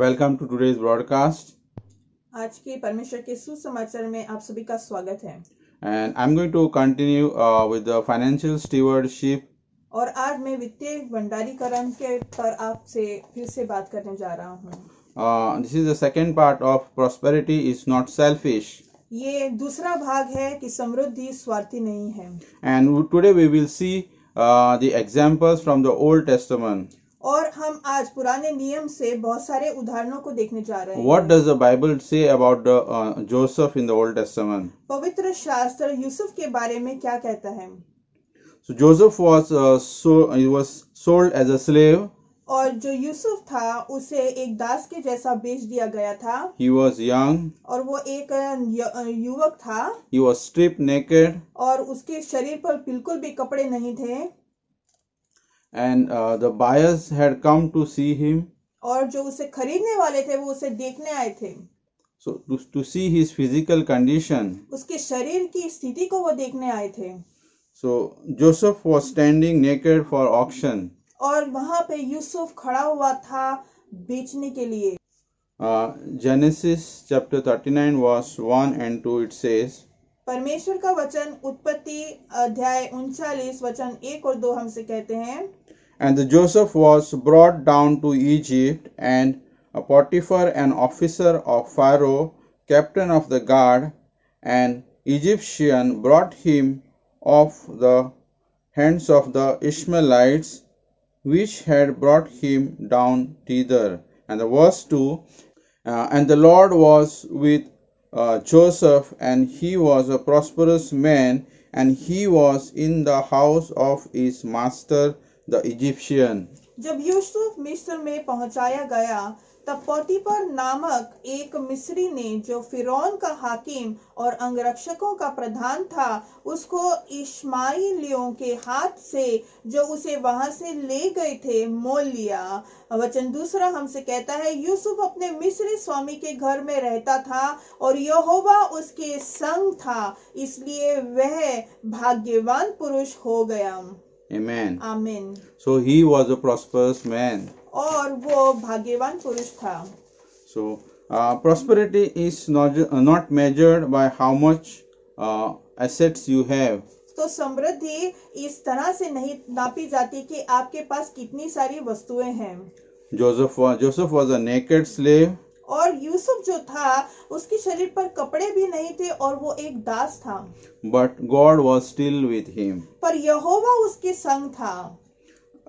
Welcome to today's broadcast. आज के परमेश्वर के सुसमाचार में आप सभी का स्वागत है। And I'm going to continue with the financial stewardship. और आज मैं वित्तीय भंडारीकरण के पर आपसे फिर से बात करने जा रहा हूँ। This is the second part of prosperity is not selfish. ये दूसरा भाग है कि समृद्धि स्वार्थी नहीं है। And today we will see the examples from the Old Testament. और हम आज पुराने नियम से बहुत सारे उदाहरणों को देखने जा रहे हैं। What does the Bible say about the Joseph in the Old Testament? पवित्र शास्त्र यूसुफ के बारे में क्या कहता है? So Joseph was he was sold as a slave. और जो यूसुफ था उसे एक दास के जैसा बेच दिया गया था। He was young. और वो एक युवक था। He was stripped naked. और उसके शरीर पर बिल्कुल भी कपड़े नहीं थे। And the buyers had come to see him. और जो उसे खरीदने वाले थे वो उसे देखने आए थे। So to see his physical condition. उसके शरीर की स्थिति को वो देखने आए थे। So Joseph was standing naked for auction. और वहां पे यूसुफ खड़ा हुआ था बेचने के लिए। Genesis chapter 39 verse 1 and 2 it says. परमेश्वर का वचन उत्पत्ति अध्याय 39 वचन 1 और 2 हमसे कहते हैं। And Joseph was brought down to Egypt, and Potiphar, an officer of Pharaoh, captain of the guard, an Egyptian, brought him off the hands of the Ishmaelites, which had brought him down thither. And the verse 2, and the Lord was with Joseph, and he was a prosperous man, and he was in the house of his master the Egyptian. जब यूसुफ मिस्र में पहुंचाया गया तब पोतीफर नामक एक मिस्री ने जो फिरौन का हाकिम और अंगरक्षकों का प्रधान था उसको इश्माइलियों के हाथ से जो उसे वहां से ले गए थे मोल लिया। वचन दूसरा हमसे कहता है यूसुफ अपने मिस्री स्वामी के घर में रहता था और यहोवा उसके संग था इसलिए वह भाग्यवान पुरुष हो गया। Amen. आमीन। So he was a prosperous man. और वो भाग्यवान पुरुष था। So prosperity is not measured by how much assets you have. तो समृद्धि इस तरह से नहीं नापी जाती कि आपके पास कितनी सारी वस्तुएं हैं। Joseph was a naked slave. और यूसुफ जो था उसके शरीर पर कपड़े भी नहीं थे और वो एक दास था। But God was still with him. पर यहोवा उसके संग था।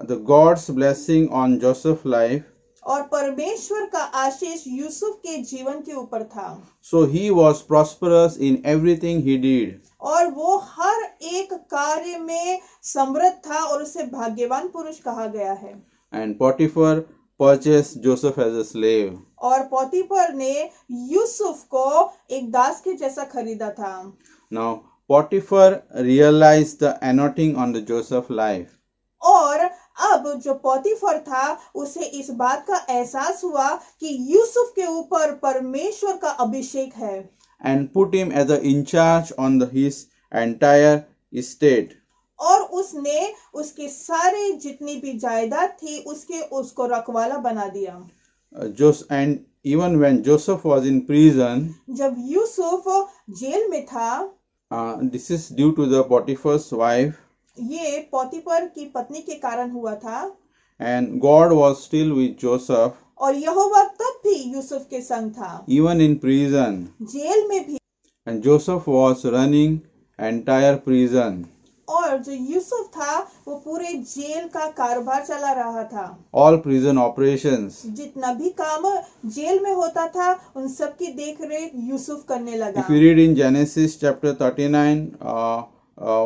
The God's blessing on Joseph's life. और परमेश्वर का आशीष यूसुफ के जीवन के ऊपर था। So he was prosperous in everything he did. और वो हर एक कार्य में समृद्ध था और उसे भाग्यवान पुरुष कहा गया है। And Potiphar purchased Joseph as a slave. और पोतीफर ने यूसुफ को एक दास के जैसा खरीदा था। Now Potiphar realized the anointing on the Joseph life. और अब जो पोतीफर था उसे इस बात का एहसास हुआ कि यूसुफ के ऊपर परमेश्वर का अभिषेक है। And put him as a in charge on his entire estate. और उसने उसके सारे जितनी भी जायदाद थी उसको रखवाला बना दिया। And even when Joseph was in prison, जब यूसुफ जेल में था, this is due to the Potiphar's wife. ये पोतीफर की पत्नी के कारण हुआ था। And God was still with Joseph. और यहोवा तब भी यूसुफ के संग था। Even in prison. जेल में भी। And Joseph was running entire prison. और जो यूसुफ था वो पूरे जेल का कारोबार चला रहा था। All prison operations. जितना भी काम जेल में होता था उन सब की देख रेख यूसुफ करने लगा। If you read in Genesis chapter 39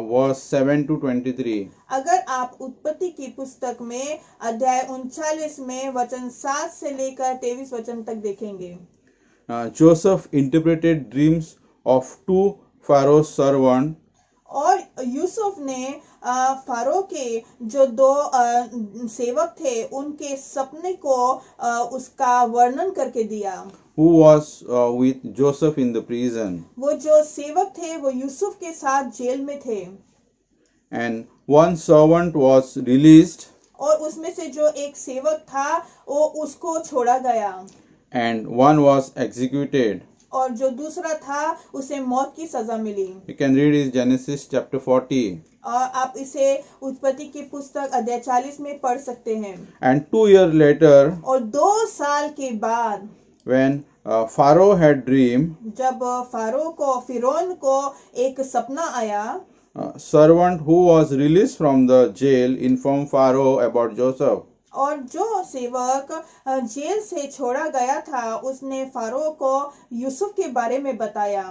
verse 7 to 23. अगर आप उत्पत्ति की पुस्तक में अध्याय 39 में वचन 7 से लेकर 23 वचन तक देखेंगे। Joseph interpreted dreams of two Pharaoh's servants. और यूसुफ ने फारो के जो दो सेवक थे उनके सपने को उसका वर्णन करके दिया। Who was with Joseph in the prison. वो जो सेवक थे वो यूसुफ के साथ जेल में थे। And one servant was released. और उसमें से जो एक सेवक था वो उसको छोड़ा गया। and one was executed. और जो दूसरा था उसे मौत की सजा मिली। You can read is Genesis chapter 40. और आप इसे उत्पत्ति की पुस्तक अध्याय 40 में पढ़ सकते हैं। And 2 years later, और 2 साल के बाद when Pharaoh had dreamed, जब फिरौन को एक सपना आया, servant who was released from the jail informed Pharaoh about Joseph. और जो सेवक जेल से छोड़ा गया था उसने फारो को यूसुफ के बारे में बताया।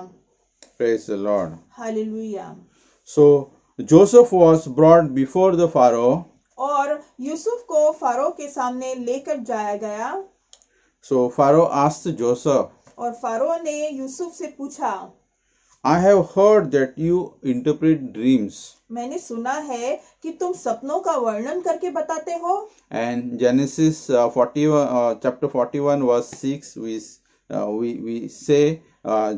Praise the Lord. Hallelujah. So Joseph was brought before the Pharaoh. और यूसुफ को फारो के सामने लेकर जाया गया। So Pharaoh asked Joseph, और फारो ने यूसुफ से पूछा, I have heard that you interpret dreams. मैंने सुना है कि तुम सपनों का वर्णन करके बताते हो। And Genesis chapter 41 verse 6 we say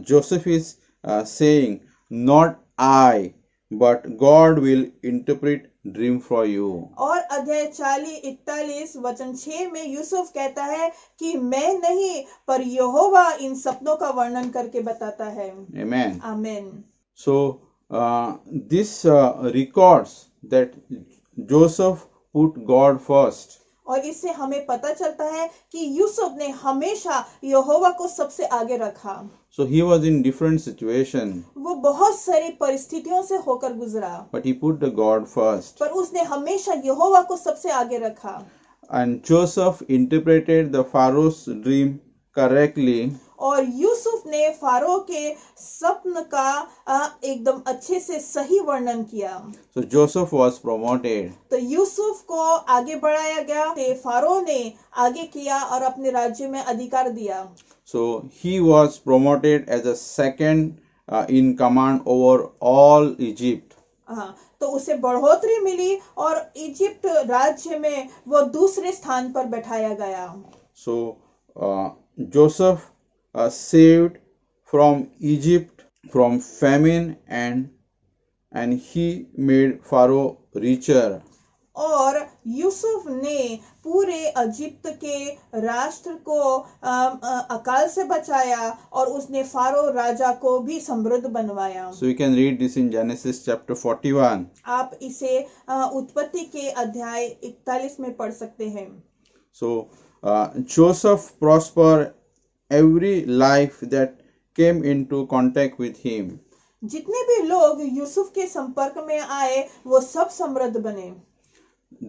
Joseph is saying, not I, but God will interpret dream for you. और अध्याय 41 वचन 6 में यूसुफ कहता है कि मैं नहीं पर यहोवा इन सपनों का वर्णन करके बताता है। Amen. आमीन। So this records that Joseph put God first. और इससे हमें पता चलता है कि यूसुफ ने हमेशा यहोवा को सबसे आगे रखा। So he was in different situation. वो बहुत सारी परिस्थितियों से होकर गुजरा, But he put the God first. पर उसने हमेशा यहोवा को सबसे आगे रखा। And Joseph interpreted the Pharaoh's dream correctly. और यूसुफ ने फारो के स्वप्न का एकदम अच्छे से सही वर्णन किया। So Joseph was promoted. तो यूसुफ को आगे बढ़ाया गया, फारो ने आगे किया और अपने राज्य में अधिकार दिया। So he was promoted as a second in command over all Egypt. हाँ, तो उसे बढ़ोतरी मिली और इजिप्ट राज्य में वो दूसरे स्थान पर बैठाया गया। So Joseph saved from Egypt from famine and he made Pharaoh richer. और यूसुफ ने पूरे इजिप्ट के राष्ट्र को अकाल से बचाया और उसने फारो राजा को भी समृद्ध बनवाया। So you can read this in Genesis chapter 41. आप इसे उत्पत्ति के अध्याय 41 में पढ़ सकते हैं। So Joseph prospered every life that came into contact with him. जितने भी लोग यूसुफ के संपर्क में आए वो सब समृद्ध बने।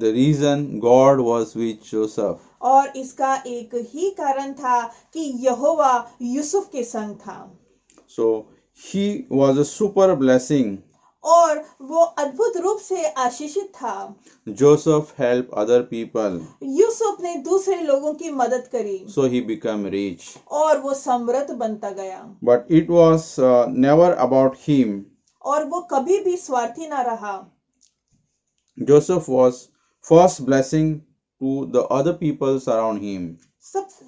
The reason God was with Joseph. और इसका एक ही कारण था कि यहोवा यूसुफ के संग था। So he was a super blessing. और वो अद्भुत रूप से आशीषित था। Joseph helped other people. Yusuf ने दूसरे लोगों की मदद करी। So he became rich. और वो समृद्ध बनता गया। But it was never about him. और वो कभी भी स्वार्थी ना रहा। Joseph was first blessing to the other people around him.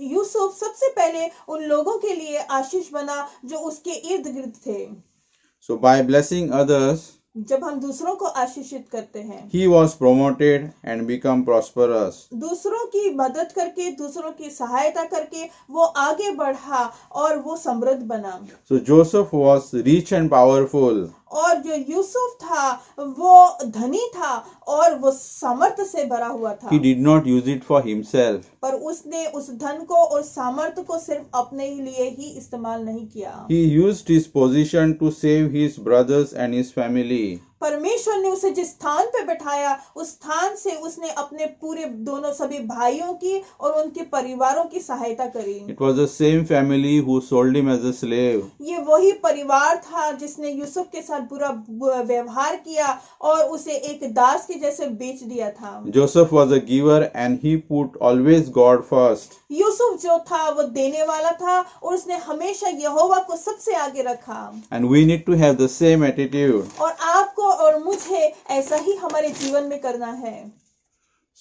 Yusuf सबसे पहले उन लोगों के लिए आशीष बना जो उसके इर्द गिर्द थे। So by blessing others, जब हम दूसरों को आशीषित करते हैं, he was promoted and become prosperous. दूसरों की मदद करके, दूसरों की सहायता करके वो आगे बढ़ा और वो समृद्ध बना। So Joseph was rich and powerful. और जो यूसुफ था वो धनी था और वो सामर्थ्य से भरा हुआ था। He did not use it for himself. पर उसने उस धन को और सामर्थ्य को सिर्फ अपने लिए ही इस्तेमाल नहीं किया। He used his position to save his brothers and his family. परमेश्वर ने उसे जिस स्थान पे बैठाया उस स्थान से उसने अपने पूरे दोनों सभी भाइयों की और उनके परिवारों की सहायता करी। It was the same family who sold him as a slave. ये वही परिवार था जिसने यूसुफ के साथ बुरा व्यवहार किया और उसे एक दास के जैसे बेच दिया था। Joseph was a giver and he put always God first. Yusuf जो था वो देने वाला था और उसने हमेशा यहोवा को सबसे आगे रखा। And we need to have the same attitude. और आपको और मुझे ऐसा ही हमारे जीवन में करना है।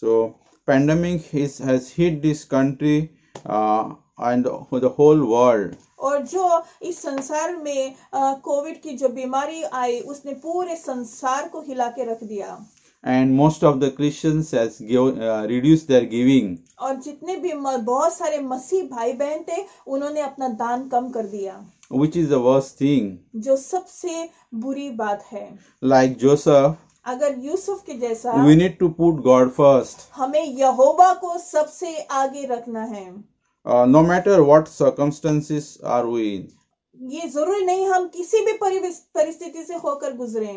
So pandemic has hit this country and the whole world. और जो इस संसार में कोविड की जो बीमारी आई उसने पूरे संसार को हिला के रख दिया। And most of the Christians has reduced their giving. और जितने भी बहुत सारे मसीह भाई बहन थे उन्होंने अपना दान कम कर दिया, Which is the worst thing. जो सबसे बुरी बात है। Like Joseph, अगर यूसुफ के जैसा we need to put God first. हमें यहोवा को सबसे आगे रखना है। No matter what circumstances are we in. ये जरूरी नहीं हम किसी भी परिस्थिति से होकर गुजरे।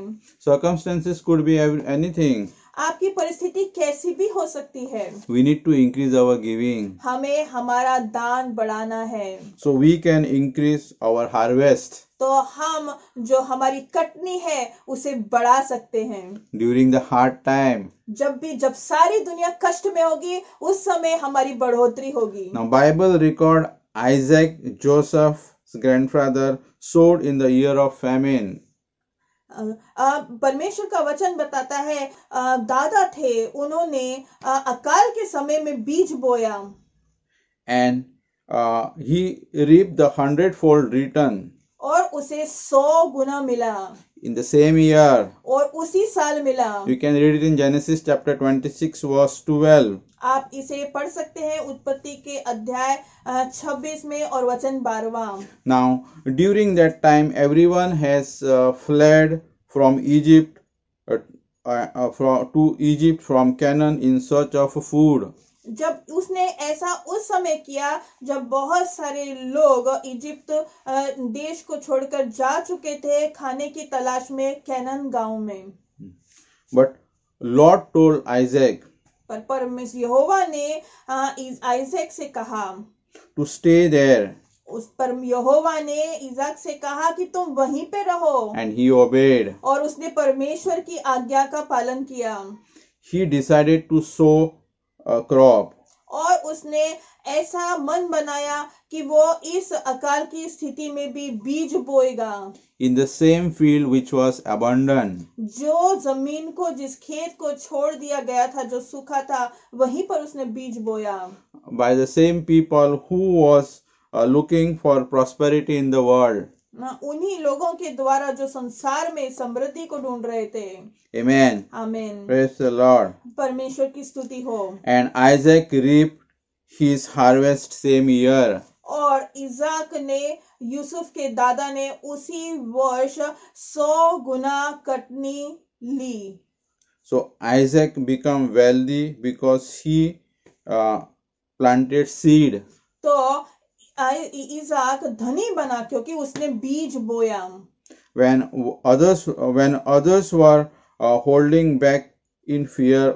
Circumstances could be anything. आपकी परिस्थिति कैसी भी हो सकती है। We need to increase our giving. हमें हमारा दान बढ़ाना है। So we can increase our harvest. तो हम जो हमारी कटनी है उसे बढ़ा सकते हैं। During the hard time. जब सारी दुनिया कष्ट में होगी उस समय हमारी बढ़ोतरी होगी। Now Bible record Isaac, Joseph's grandfather, sowed in the year of famine. परमेश्वर का वचन बताता है दादा थे उन्होंने अकाल के समय में बीज बोया। And he reaped the 100-fold return. और उसे 100 गुना मिला। In the same year. और उसी साल मिला। You can read it in Genesis chapter 26 verse 12. आप इसे पढ़ सकते हैं उत्पत्ति के अध्याय 26 में और वचन 12वां। Now during that time everyone has fled from Egypt to Egypt from Canaan in search of food. जब उसने ऐसा उस समय किया जब बहुत सारे लोग इजिप्ट देश को छोड़कर जा चुके थे खाने की तलाश में कैनान गांव में। But Lord told Isaac. पर परमेश्वर यहोवा ने आइजैक से कहा to stay there. उस पर यहोवा ने इसाक से कहा कि तुम वहीं पे रहो। And he obeyed. और उसने परमेश्वर की आज्ञा का पालन किया। He decided to sow a crop. और उसने ऐसा मन बनाया कि वो इस अकाल की स्थिति में भी बीज बोएगा। In the same field which was abundant. जो जमीन को जिस खेत को छोड़ दिया गया था जो सूखा था वहीं पर उसने बीज बोया। By the same people who was looking for prosperity in the world. उन्हीं लोगों के द्वारा जो संसार में समृद्धि को ढूंढ रहे थे। Amen. Amen. Praise the Lord. परमेश्वर की स्तुति हो। And Isaac reaped his harvest same year. और इसाक ने यूसुफ के दादा ने उसी वर्ष 100 गुना कटनी ली। So Isaac became wealthy because he planted seed. तो इसाक धनी बना क्योंकि उसने बीज बोया। When others were holding back in fear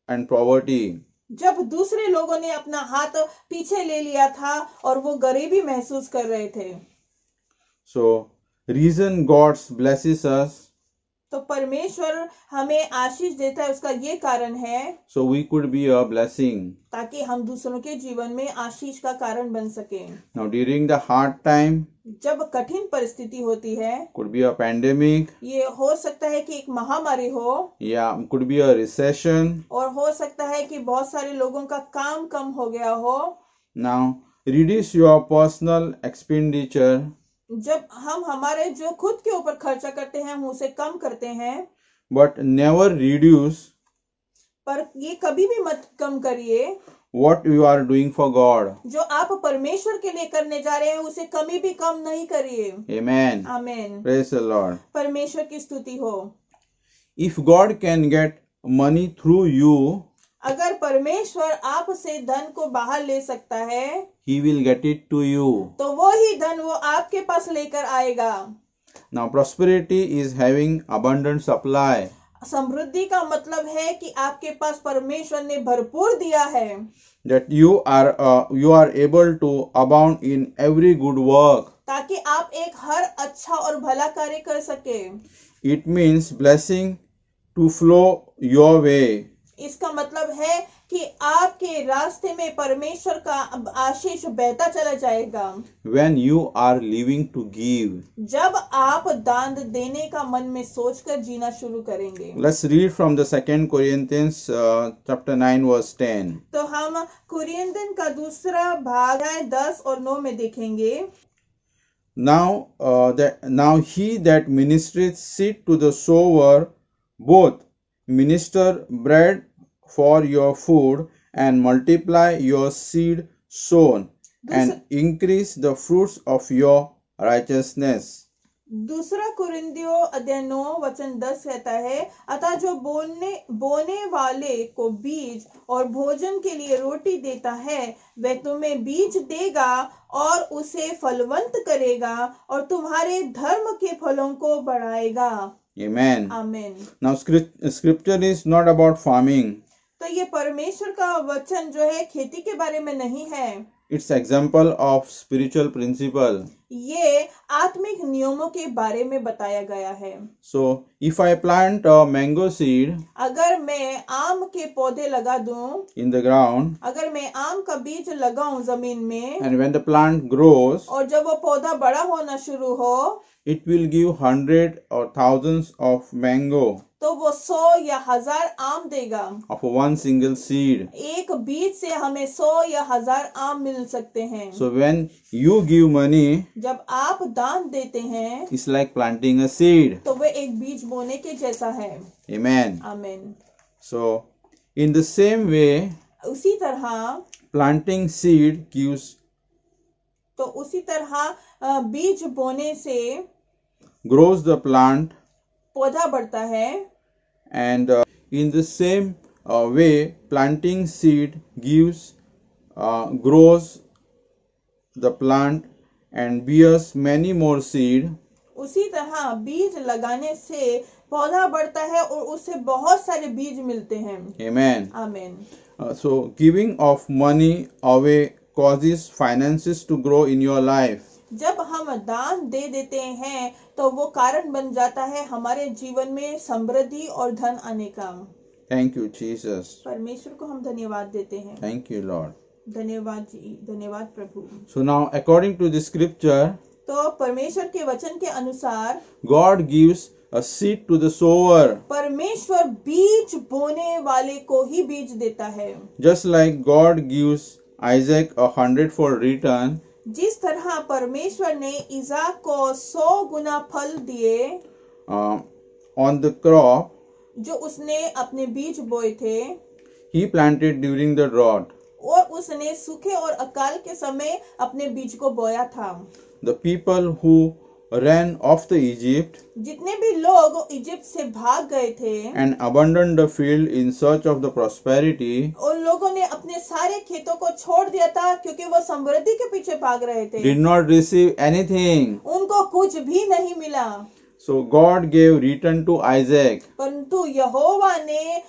and poverty. जब दूसरे लोगों ने अपना हाथ पीछे ले लिया था और वो गरीबी महसूस कर रहे थे। So reason God blesses us. तो परमेश्वर हमें आशीष देता है उसका ये कारण है। So we could be a blessing. ताकि हम दूसरों के जीवन में आशीष का कारण बन सके। Now during the hard time. जब कठिन परिस्थिति होती है। Could be a pandemic. ये हो सकता है कि एक महामारी हो। Yeah, could be a recession. और हो सकता है कि बहुत सारे लोगों का काम कम हो गया हो। Now reduce your personal expenditure. जब हम हमारे जो खुद के ऊपर खर्चा करते हैं हम उसे कम करते हैं। But never reduce. पर ये कभी भी मत कम करिए। What you are doing for God. जो आप परमेश्वर के लिए करने जा रहे हैं उसे कभी भी कम नहीं करिए। Amen. Amen. Praise the Lord. परमेश्वर की स्तुति हो। If God can get money through you. अगर परमेश्वर आपसे धन को बाहर ले सकता है। He will get it to you. तो वो ही धन वो आपके पास लेकर आएगा। Now prosperity is having abundant supply. समृद्धि का मतलब है कि आपके पास परमेश्वर ने भरपूर दिया है। That you are able to abound in every good work. ताकि आप एक हर अच्छा और भला कार्य कर सके। It means blessing to flow your way. इसका मतलब है कि आपके रास्ते में परमेश्वर का आशीष बहता चला जाएगा। When you are living to give. जब आप दान देने का मन में सोचकर जीना शुरू करेंगे। Let's read from the 2 Corinthians chapter 9 verse 10. तो हम कुरिन्थियन का दूसरा भाग 10 और 9 में देखेंगे। Now he that ministereth seed to the sower both minister bread for your food, and multiply your seed sown, and increase the fruits of your righteousness. दूसरा कुरिन्थियों अध्याय 9 वचन 10 कहता है, अतः जो बोने वाले को बीज और भोजन के लिए रोटी देता है, वह तुम्हें बीज देगा और उसे फलवंत करेगा और तुम्हारे धर्म के फलों को बढ़ाएगा. Amen. आमीन. Now scripture is not about farming. तो ये परमेश्वर का वचन जो है खेती के बारे में नहीं है. It's example of spiritual principle. ये आत्मिक नियमों के बारे में बताया गया है. So if I plant a mango seed, अगर मैं आम के पौधे लगा दूं in the ground, अगर मैं आम का बीज लगाऊं जमीन में, and when the plant grows, और जब वो पौधा बड़ा होना शुरू हो, it will give hundreds or thousands of mango तो वो 100 या 1000 आम देगा. of one single seed. एक बीज से हमें 100 या 1000 आम मिल सकते हैं. So when you give money, जब आप दान देते हैं, it's like planting a seed. तो वह एक बीज बोने के जैसा है. Amen. आमीन. So in the same way, उसी तरह planting seed gives, तो उसी तरह बीज बोने से grows the plant, पौधा बढ़ता है. and in the same way, planting seed gives, grows the plant and bears many more seed. उसी तरह बीज लगाने से पौधा बढ़ता है और उससे बहुत सारे बीज मिलते हैं. Amen. आमीन. So giving of money away causes finances to grow in your life. जब हम दान दे देते हैं तो वो कारण बन जाता है हमारे जीवन में समृद्धि और धन आने का. Thank you, Jesus. परमेश्वर को हम धन्यवाद देते हैं. Thank you, Lord. धन्यवाद जी, धन्यवाद प्रभु. So now, according to the scripture, तो परमेश्वर के वचन के अनुसार God gives a seed to the sower, परमेश्वर बीज बोने वाले को ही बीज देता है. just like God gives Isaac 100-fold return. जिस तरह परमेश्वर ने इसाक को 100 गुना फल दिए On the crop जो उसने अपने बीज बोए थे, he planted during the drought. और उसने सूखे और अकाल के समय अपने बीज को बोया था. The people who ran off the Egypt जितने भी लोग इजिप्ट से भाग गए थे and abandoned the field in search of the prosperity, उन लोगों ने अपने सारे खेतों को छोड़ दिया था क्योंकि वो समृद्धि के पीछे भाग रहे थे. did not receive anything. उनको कुछ भी नहीं मिला. So God gave return to Isaac. परंतु यहोवा ने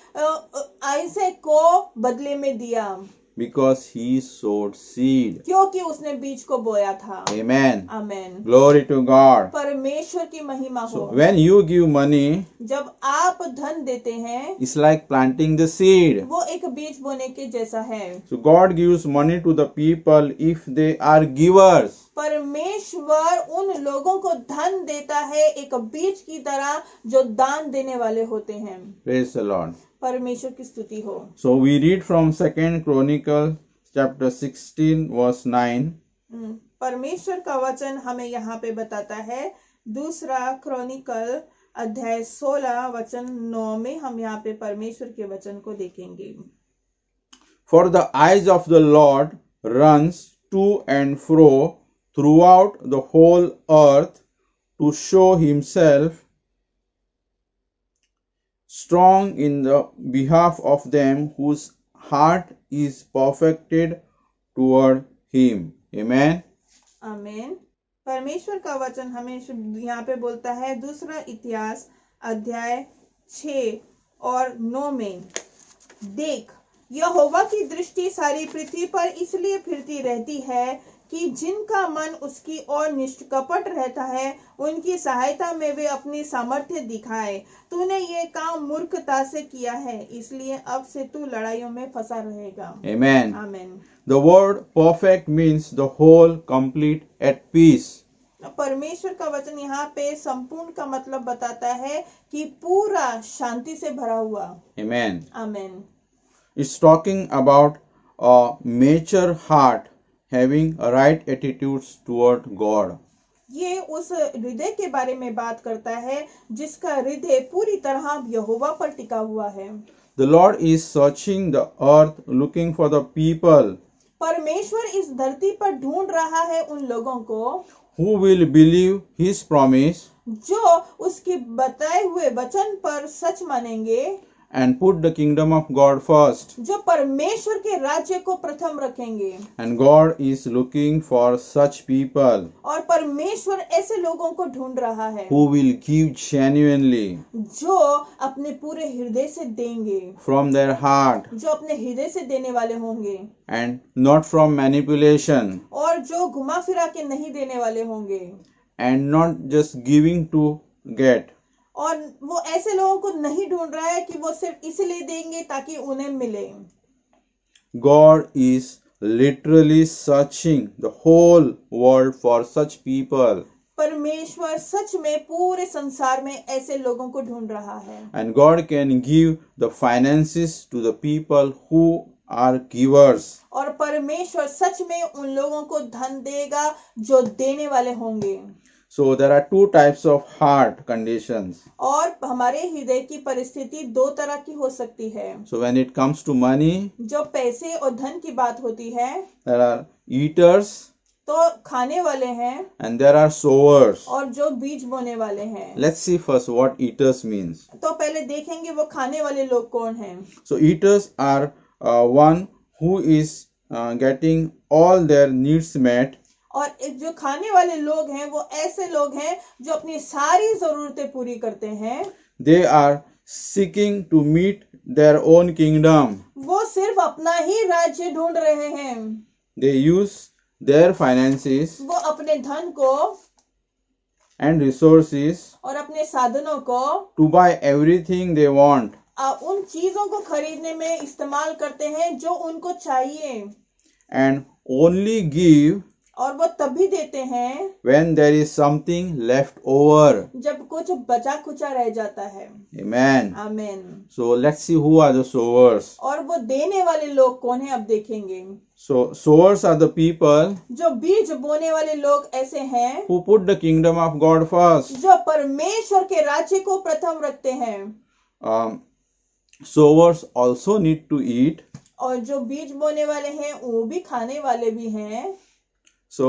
आइसैक को बदले में दिया Because he sowed seed. क्योंकि उसने बीज को बोया था. Amen. Amen. Glory to God. परमेश्वर की महिमा हो. So when you give money, जब आप धन देते हैं, it's like planting the seed. वो एक बीज बोने के जैसा है. So God gives money to the people if they are givers. परमेश्वर उन लोगों को धन देता है एक बीज की तरह जो दान देने वाले होते हैं. Praise the Lord. परमेश्वर की स्तुति हो. So we read from 2 Chronicles chapter 16 verse 9. परमेश्वर का वचन हमें यहाँ पे बताता है. दूसरा क्रॉनिकल अध्याय 16 वचन 9 में हम यहाँ पे परमेश्वर के वचन को देखेंगे. For the eyes of the Lord runs to and fro throughout the whole earth to show himself strong in the behalf of them whose heart is perfected toward him. Amen. आमेन. परमेश्वर का वचन हमें यहाँ पे बोलता है दूसरा इतिहास अध्याय 6 और 9 में, देख यहोवा की दृष्टि सारी पृथ्वी पर इसलिए फिरती रहती है कि जिनका मन उसकी ओर निष्कपट रहता है उनकी सहायता में वे अपनी सामर्थ्य दिखाए. तूने ये काम मूर्खता से किया है, इसलिए अब से तू लड़ाइयों में फंसा रहेगा. Amen. Amen. The word perfect means the whole, complete, at peace. परमेश्वर का वचन यहाँ पे संपूर्ण का मतलब बताता है कि पूरा शांति से भरा हुआ. Amen. Amen. It's talking about a mature heart having right attitudes toward God. ये उस हृदय के बारे में बात करता है जिसका हृदय पूरी तरह यहोवा पर टिका हुआ है। The Lord is searching the earth looking for the people परमेश्वर इस धरती पर ढूंढ रहा है उन लोगों को who will believe His promise जो उसके बताए हुए वचन पर सच मानेंगे, and put the kingdom of God first. जो परमेश्वर के राज्य को प्रथम रखेंगे। And God is looking for such people और परमेश्वर ऐसे लोगों को ढूंढ रहा है who will give genuinely जो अपने पूरे हृदय से देंगे, from their heart जो अपने हृदय से देने वाले होंगे and not from manipulation और जो घुमा फिरा के नहीं देने वाले होंगे and not just giving to get. और वो ऐसे लोगों को नहीं ढूंढ रहा है कि वो सिर्फ इसलिए देंगे ताकि उन्हें मिले। God is literally searching the whole world for such people. परमेश्वर सच में पूरे संसार में ऐसे लोगों को ढूंढ रहा है। And God can give the finances to the people who are givers. और परमेश्वर सच में उन लोगों को धन देगा जो देने वाले होंगे। So there are two types of heart conditions. और हमारे हृदय की परिस्थिति दो तरह की हो सकती है। So when it comes to money, जो पैसे और धन की बात होती है, there are eaters तो खाने वाले हैं and there are sowers. और जो बीज बोने वाले हैं। Let's see first what eaters means. तो पहले देखेंगे वो खाने वाले लोग कौन हैं। So eaters are one who is getting all their needs met. और जो खाने वाले लोग हैं वो ऐसे लोग हैं जो अपनी सारी जरूरतें पूरी करते हैं। They are seeking to meet their own kingdom. वो सिर्फ अपना ही राज्य ढूंढ रहे हैं। They use their finances वो अपने धन को and resources और अपने साधनों को to buy everything they want. उन चीजों को खरीदने में इस्तेमाल करते हैं जो उनको चाहिए And only give और वो तभी देते हैं when there is something left over. जब कुछ बचा खुचा रह जाता है। Amen. आमीन। So let's see who are the sowers. और वो देने वाले लोग कौन है अब देखेंगे। So sowers are the people जो बीज बोने वाले लोग ऐसे हैं who put the kingdom of God first. जो परमेश्वर के राज्य को प्रथम रखते हैं। Sowers also need to eat. और जो बीज बोने वाले हैं वो भी खाने वाले भी हैं। So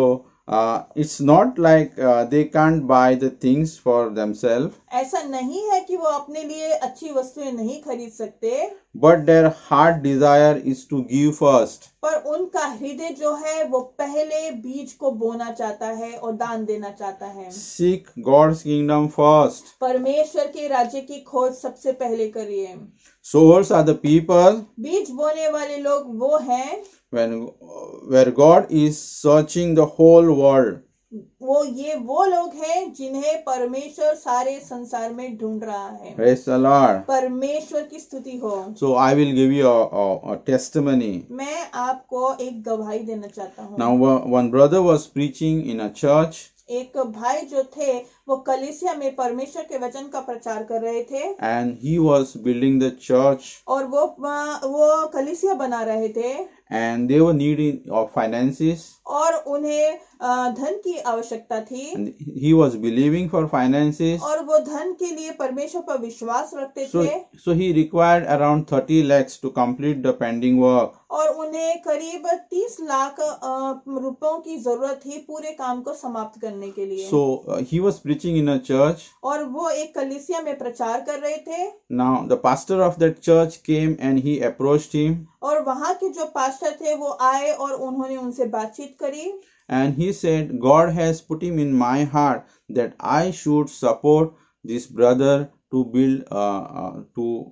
it's not like they can't buy the things for themselves. ऐसा नहीं है कि वो अपने लिए अच्छी वस्तुएं नहीं खरीद सकते, But their heart desire is to give first. पर उनका हृदय जो है वो पहले बीज को बोना चाहता है और दान देना चाहता है। Seek God's kingdom first. परमेश्वर के राज्य की खोज सबसे पहले करिए। Sowers are the people बीज बोने वाले लोग वो हैं where God is searching the whole world. वो लोग हैं जिन्हें परमेश्वर सारे संसार में ढूंढ रहा है। Praise the Lord. परमेश्वर की स्तुति हो। So I will give you a testimony. मैं आपको एक गवाही देना चाहता हूँ। Now one brother was preaching in a church. एक भाई जो थे वो कलीसिया में परमेश्वर के वचन का प्रचार कर रहे थे। And he was building the church. और वो कलीसिया बना रहे थे। And they were needing of finances. और उन्हें धन की आवश्यकता थी। And he was believing for finances. और वो धन के लिए परमेश्वर पर विश्वास रखते थे। So he required around 30 lakhs to complete the pending work. और उन्हें करीब 30 लाख रुपयों की जरूरत थी पूरे काम को समाप्त करने के लिए। So he was preaching in a church. और वो एक कलीसिया में प्रचार कर रहे थे। Now the pastor of that church came and he approached him. और वहाँ के जो पास्टर थे वो आए और उन्होंने उनसे बातचीत करी। And he said, God has put him in my heart that I should support this brother to build, to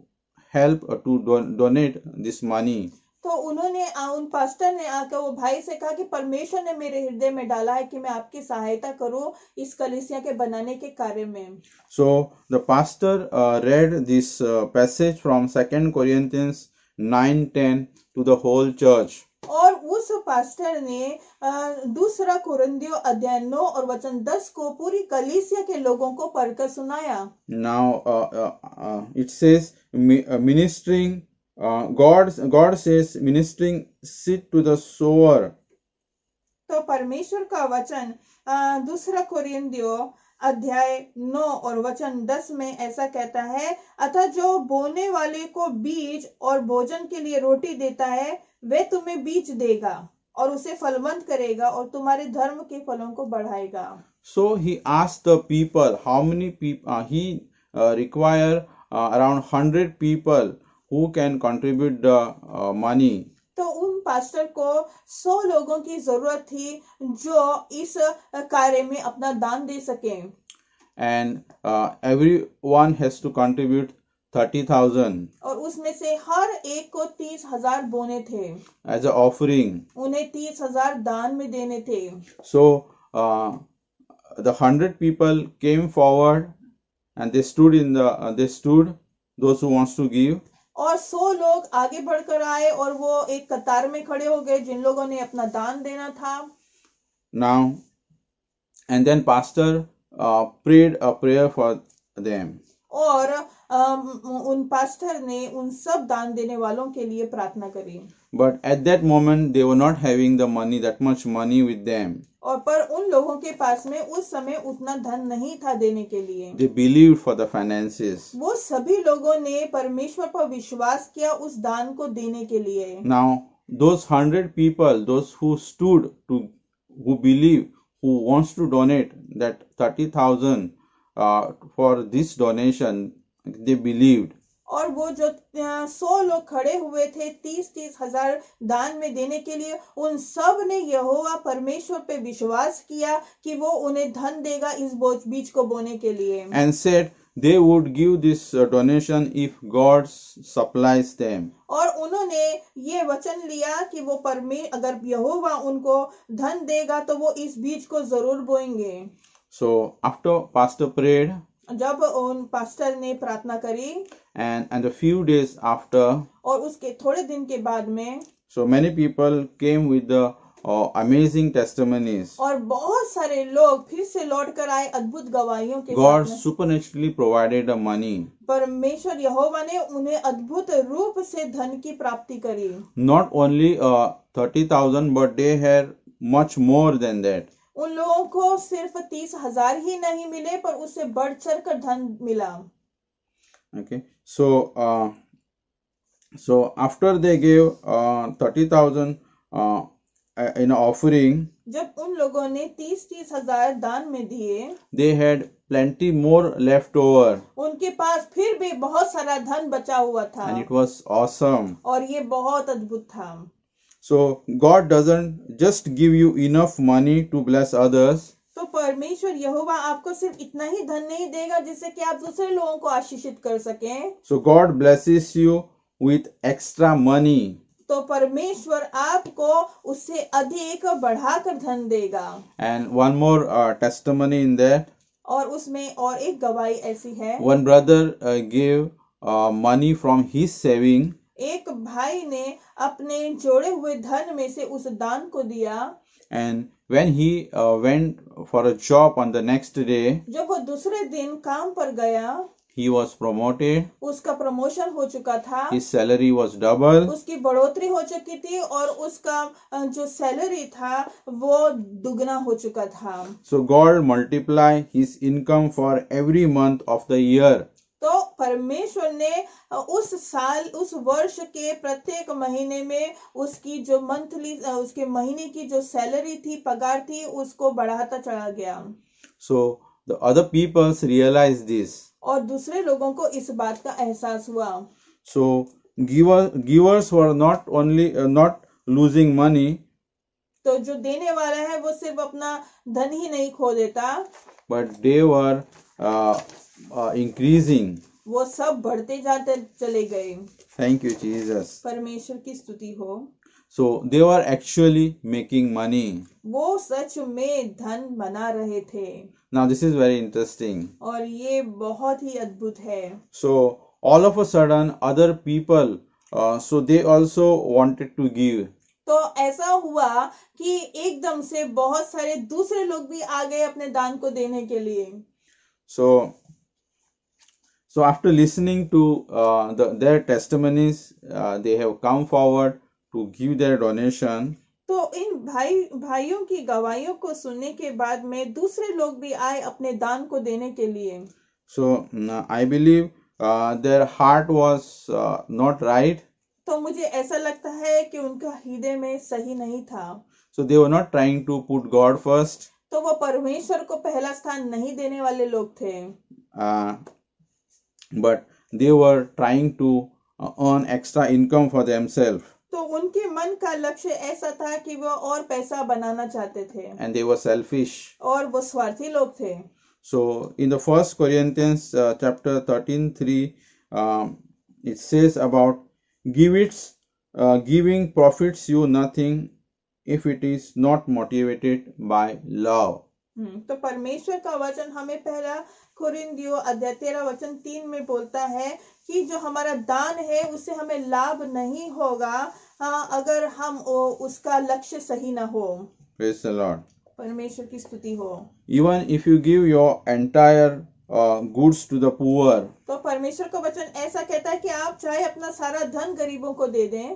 help, to donate this money. तो उन्होंने उन पास्टर ने आकर वो भाई से कहा कि परमेश्वर ने मेरे हृदय में डाला है कि मैं आपकी सहायता करूं इस कलीसिया के बनाने के कार्य में। So the pastor read this passage from 2 Corinthians 9:10 to the whole church. और उस पास्टर ने दूसरा कुरिन्थियों अध्याय 9 और वचन 10 को पूरी कलीसिया के लोगों को पढ़कर सुनाया। Now it says ministering. God says ministering seed to the sower. तो परमेश्वर का वचन दूसरा कोरिन्थियों अध्याय 9 और वचन 10 में ऐसा कहता है, अतः जो बोने वाले को बीज और भोजन के लिए रोटी देता है, वे तुम्हें बीज देगा और उसे फलवंत करेगा और तुम्हारे धर्म के फलों को बढ़ाएगा। So he asked the people how many people he require around 100 people who can contribute the money. तो उन पास्टर को 100 लोगों की जरूरत थी जो इस कार्य में अपना दान दे सके। And everyone has to contribute 30,000 और उसमें से हर एक को 30,000 बोने थे as an offering. उन्हें 30,000 दान में देने थे। So the 100 people came forward and they stood in the those who wants to give. और 100 लोग आगे बढ़कर आए और वो एक कतार में खड़े हो गए जिन लोगों ने अपना दान देना था। Now and then pastor prayed a prayer for them. और उन पास्टर ने उन सब दान देने वालों के लिए प्रार्थना करी। But at that moment they were not having the money, that much money with them. और पर उन लोगों के पास में उस समय उतना धन नहीं था देने के लिए। They believed for the finances. वो सभी लोगों ने परमेश्वर पर विश्वास किया उस दान को देने के लिए। Now those 100 people, those who stood to, who believe, who wants to donate that 30,000 for this donation, they believed. और वो जो 100 लोग खड़े हुए थे 30,000 दान में देने के लिए, उन सब ने यहोवा परमेश्वर पे विश्वास किया कि वो उन्हें धन देगा इस बीज को बोने के लिए। And said they would give this donation if God supplies them. और उन्होंने ये वचन लिया कि वो अगर यहोवा उनको धन देगा तो वो इस बीज को जरूर बोएंगे। So after pastor prayed, जब उन पास्टर ने प्रार्थना करी, and a few days after, और उसके थोड़े दिन के बाद में, so many people came with the amazing testimonies. और बहुत सारे लोग फिर से लौट कर आए अद्भुत गवाहियों के God साथ में। supernaturally provided the money. परमेश्वर यहोवा ने उन्हें अद्भुत रूप से धन की प्राप्ति करी। Not only 30,000, but they had much more than that. उन लोगों को सिर्फ 30,000 ही नहीं मिले पर उससे बढ़ चढ़ कर धन मिला। Okay, so after they gave 30,000 in offering, जब उन लोगों ने 30,000 दान में दिए, they had plenty more left over, उनके पास फिर भी बहुत सारा धन बचा हुआ था। and it was awesome. और ये बहुत अद्भुत था। So God doesn't just give you enough money to bless others. तो परमेश्वर यहोवा आपको सिर्फ इतना ही धन नहीं देगा जिससे कि आप दूसरे लोगों को आशीषित कर सकें। So God blesses you with extra money. तो परमेश्वर आपको उससे अधिक बढ़ाकर धन देगा। And one more testimony in that. और उसमें और एक गवाही ऐसी है। One brother gave money from his saving. एक भाई ने अपने जोड़े हुए धन में से उस दान को दिया। And when he went for a job on the next day, जब वो दूसरे दिन काम पर गया, he was promoted. उसका प्रमोशन हो चुका था। His salary was double. उसकी बढ़ोतरी हो चुकी थी और उसका जो सैलरी था वो दुगना हो चुका था। So God multiply his income for every month of the year. तो परमेश्वर ने उस साल उस वर्ष के प्रत्येक महीने में उसकी जो मंथली उसके महीने की जो सैलरी थी पगार थी उसको बढ़ाता चला गया। So the other peoples realized this. और दूसरे लोगों को इस बात का एहसास हुआ। So givers were not only not losing money. तो जो देने वाला है वो सिर्फ अपना धन ही नहीं खो देता, but they were increasing. वो सब बढ़ते जाते चले गए। Thank you, Jesus. परमेश्वर की स्तुति हो। So they were actually making money. वो सच में धन बना रहे थे। Now this is very interesting. और ये बहुत ही अद्भुत है। So all of a sudden other people, so they also wanted to give. तो ऐसा हुआ कि एकदम से बहुत सारे दूसरे लोग भी आ गए अपने दान को देने के लिए। So after listening to their testimonies, they have come forward to give their donation. तो इन भाइयों की गवाहियों को सुनने के बाद में दूसरे लोग भी आए अपने दान को देने के लिए। So I believe their heart was not right. तो मुझे ऐसा लगता है कि उनका हृदय में सही नहीं था। So they were not trying to put God first. तो वो परमेश्वर को पहला स्थान नहीं देने वाले लोग थे, but they were trying to earn extra income for themselves. तो उनके मन का लक्ष्य ऐसा था कि वो और पैसा बनाना चाहते थे, And they were selfish. और वो स्वार्थी लोग थे। So in the 1 Corinthians chapter 13:3, it says about giving profits you nothing if it is not motivated by love. तो परमेश्वर का वचन हमें पहला कुरिन्थियों अध्याय 13:3 में बोलता है कि जो हमारा दान है उससे हमें लाभ नहीं होगा अगर हम उसका लक्ष्य सही ना हो। Praise the Lord. परमेश्वर की स्तुति हो। Even if you give your entire goods to the poor. तो परमेश्वर का वचन ऐसा कहता है कि आप चाहे अपना सारा धन गरीबों को दे दें।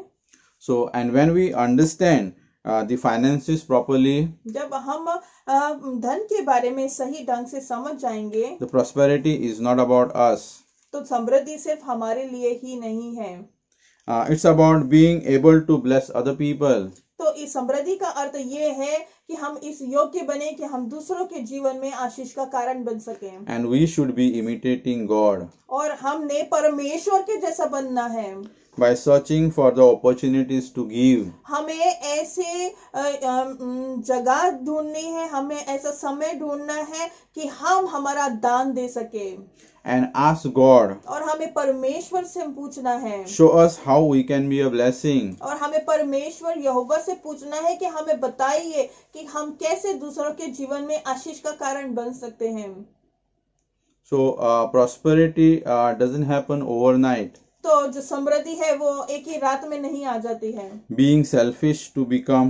So and when we understand the finances properly, जब हम धन के बारे में सही ढंग से समझ जाएंगे, the prosperity is not about us. तो समृद्धि सिर्फ हमारे लिए ही नहीं है, it's about being able to bless other people. तो इस समृद्धि का अर्थ ये है कि हम इस योग्य बने कि हम दूसरों के जीवन में आशीष का कारण बन सकें। And we should be imitating God. और हमने परमेश्वर के जैसा बनना है। By searching for the opportunities to give. हमें ऐसे जगह ढूंढनी है, हमें ऐसा समय ढूंढना है कि हम हमारा दान दे सके। And ask God. और हमें परमेश्वर से पूछना है। Show us how we can be a blessing. और हमें परमेश्वर यहोवा से पूछना है कि हमें बताइए कि हम कैसे दूसरों के जीवन में आशीष का कारण बन सकते हैं। So prosperity doesn't happen overnight. तो जो समृद्धि है वो एक ही रात में नहीं आ जाती है। Being selfish to become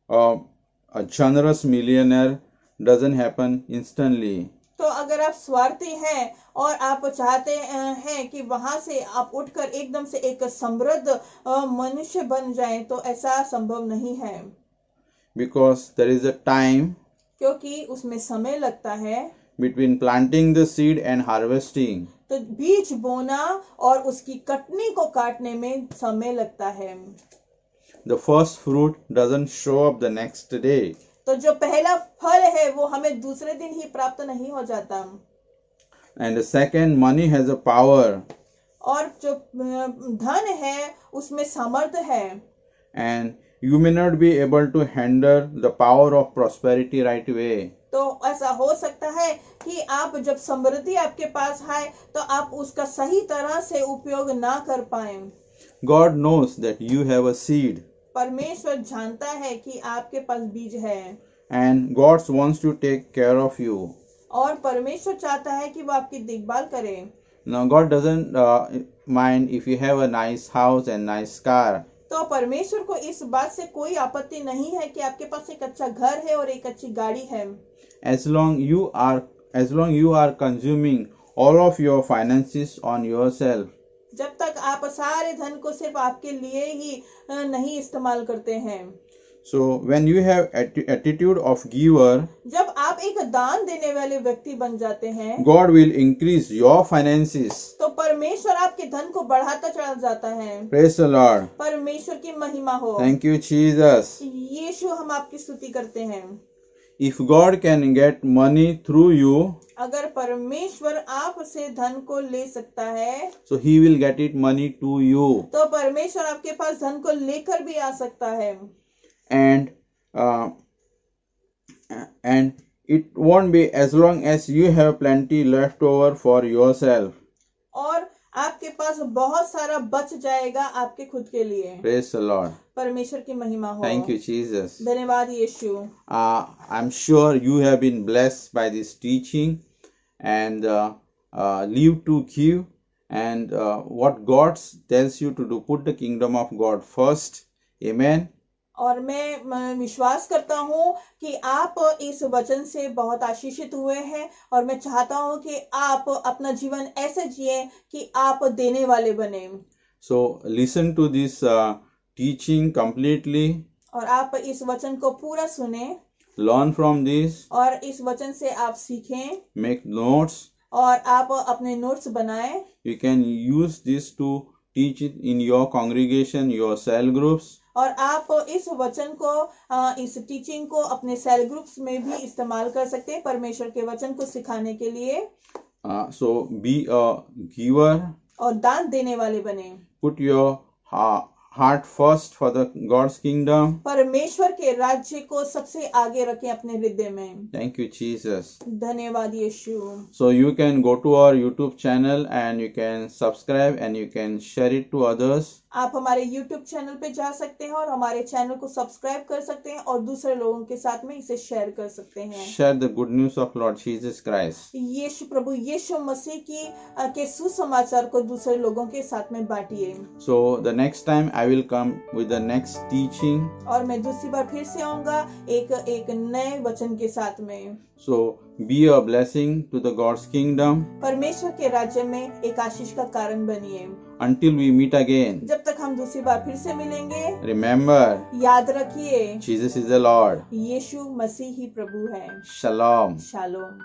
a generous millionaire doesn't happen instantly. तो अगर आप स्वार्थी हैं और आप चाहते हैं कि वहां से आप उठकर एकदम से एक समृद्ध मनुष्य बन जाएं, तो ऐसा संभव नहीं है। Because there is a time. क्योंकि उसमें समय लगता है। Between planting the seed and harvesting. तो बीज बोना और उसकी कटनी को काटने में समय लगता है। The first fruit doesn't show up the next day. तो जो पहला फल है वो हमें दूसरे दिन ही प्राप्त नहीं हो जाता। And the second, money has a power. और जो धन है उसमें सामर्थ्य है। And you may not be able to handle the power of prosperity right away. तो ऐसा हो सकता है कि आप जब समृद्धि आपके पास आए तो आप उसका सही तरह से उपयोग ना कर पाए। God knows that you have a seed. परमेश्वर जानता है कि आपके पास बीज है। And God wants to take care of you. और परमेश्वर चाहता है कि वो आपकी देखभाल करे। Now God doesn't mind if you have a nice house and nice car. तो परमेश्वर को इस बात से कोई आपत्ति नहीं है कि आपके पास एक अच्छा घर है और एक अच्छी गाड़ी है। As long you are consuming all of your finances on yourself. जब तक आप सारे धन को सिर्फ आपके लिए ही नहीं इस्तेमाल करते हैं। So when you have attitude of giver, जब आप एक दान देने वाले व्यक्ति बन जाते हैं, God will increase your finances. तो परमेश्वर आपके धन को बढ़ाता चला जाता है। Praise the Lord. परमेश्वर की महिमा हो। Thank you, Jesus. यीशु हम आपकी स्तुति करते हैं। If God can get money through you, अगर परमेश्वर आपसे धन को ले सकता है, so He will get it money to you. तो परमेश्वर आपके पास धन को लेकर भी आ सकता है। And it won't be as long as you have plenty left over for yourself. और आपके पास बहुत सारा बच जाएगा आपके खुद के लिए। Praise the Lord. परमेश्वर की महिमा हो। Thank you, Jesus. धन्यवाद यीशु। I'm sure you have been blessed by this teaching and live to give and what God tells you to do. Put the kingdom of God first. Amen. और मैं विश्वास करता हूँ कि आप इस वचन से बहुत आशीषित हुए हैं और मैं चाहता हूँ कि आप अपना जीवन ऐसे जिए कि आप देने वाले बने। So listen to this teaching completely. और आप इस वचन को पूरा सुने learn from this, और इस वचन से आप सीखें make notes. और आप अपने नोट्स बनाएं। You can use this to teach it in your congregation, your cell groups. और आप इस वचन को इस टीचिंग को अपने सेल ग्रुप्स में भी इस्तेमाल कर सकते हैं परमेश्वर के वचन को सिखाने के लिए। So be a giver. और दान देने वाले बने। Put your heart first for the God's kingdom. परमेश्वर के राज्य को सबसे आगे रखें अपने हृदय में। Thank you, Jesus. धन्यवाद यीशु। So you can go to our YouTube channel and you can subscribe and you can share it to others. आप हमारे YouTube चैनल पे जा सकते हैं और हमारे चैनल को सब्सक्राइब कर सकते हैं और दूसरे लोगों के साथ में इसे शेयर कर सकते हैं। Share the good news of Lord Jesus Christ. यीशु प्रभु यीशु मसीह के सुसमाचार को दूसरे लोगों के साथ में बांटिए। So the next time I will come with the next teaching. और मैं दूसरी बार फिर से आऊंगा एक नए वचन के साथ में। So be a blessing to the God's kingdom. परमेश्वर के राज्य में एक आशीष का कारण बनिए। Until we meet again. जब तक हम दूसरी बार फिर से मिलेंगे, Remember, याद रखिए, Jesus is the Lord. यीशु मसीह ही प्रभु है। Shalom. शालोम।